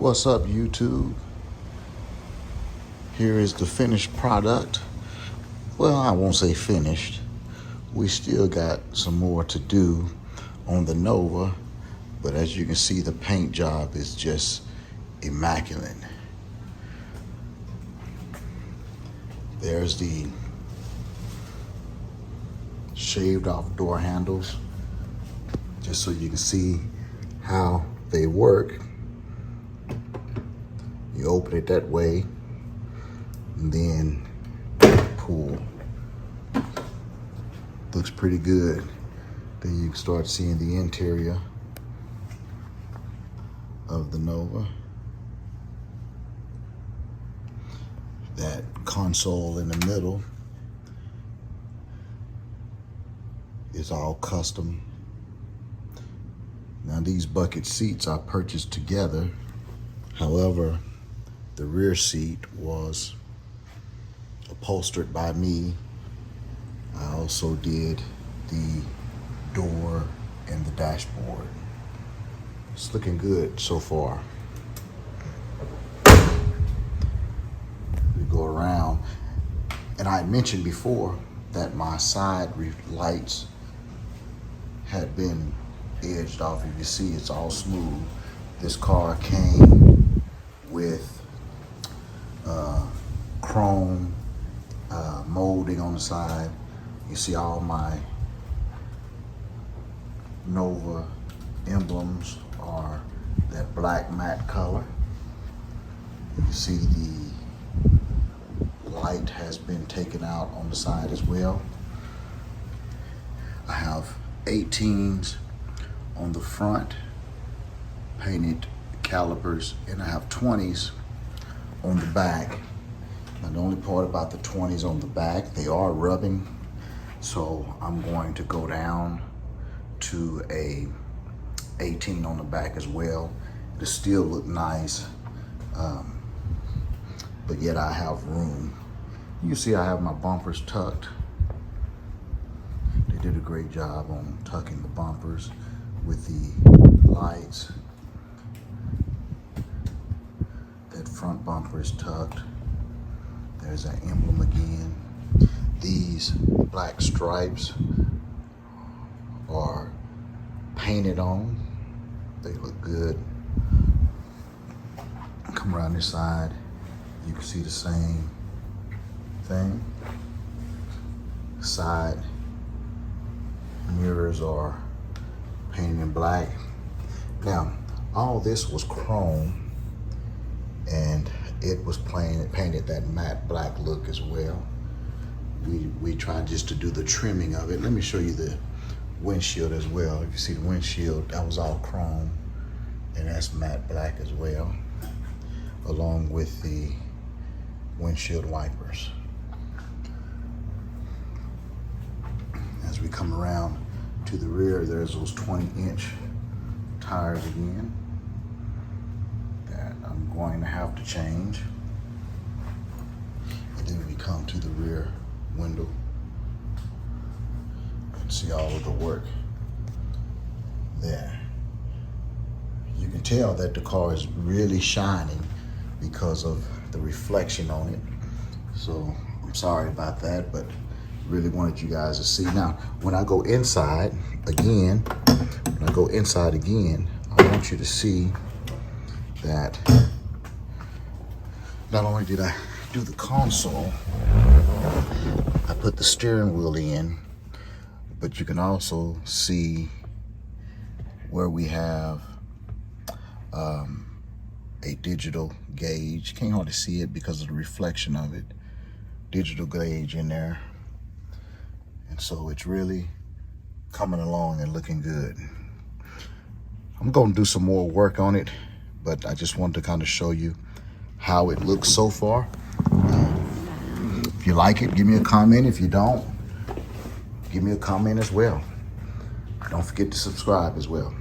What's up, YouTube? Here is the finished product. Well, I won't say finished. We still got some more to do on the Nova, but as you can see, the paint job is just immaculate. There's the shaved off door handles, just so you can see how they work. You open it that way and then pull. Looks pretty good. Then you can start seeing the interior of the Nova. That console in the middle is all custom. Now these bucket seats I purchased together. However, the rear seat was upholstered by me. I also did the door and the dashboard. It's looking good so far. We go around, and I mentioned before that my side lights had been edged off. You can see it's all smooth. This car came with chrome molding on the side. You see all my Nova emblems are that black matte color. You see the light has been taken out on the side as well. I have 18s on the front, painted calipers, and I have 20s on the back. Now the only part about the 20s on the back, they are rubbing, so I'm going to go down to a 18 on the back as well. It'll still look nice, but yet I have room. You see I have my bumpers tucked. They did a great job on tucking the bumpers with the lights. That front bumper is tucked. There's an emblem again. These black stripes are painted on. They look good. Come around this side, you can see the same thing. Side mirrors are painted in black. Now, all this was chrome, and it was painted that matte black look as well. We tried just to do the trimming of it. Let me show you the windshield as well. If you see the windshield, that was all chrome, and that's matte black as well, along with the windshield wipers. As we come around to the rear, there's those 20-inch tires again that I'm going to have to change. And then we come to the rear window and see all of the work there. You can tell that the car is really shining because of the reflection on it. So I'm sorry about that, but really wanted you guys to see. Now, when I go inside again, I want you to see that not only did I do the console, I put the steering wheel in, but you can also see where we have a digital gauge. Can't hardly see it because of the reflection of it. Digital gauge in there. And so it's really coming along and looking good. I'm going to do some more work on it, but I just wanted to kind of show you how it looks so far. If you like it, give me a comment. If you don't, give me a comment as well. Don't forget to subscribe as well.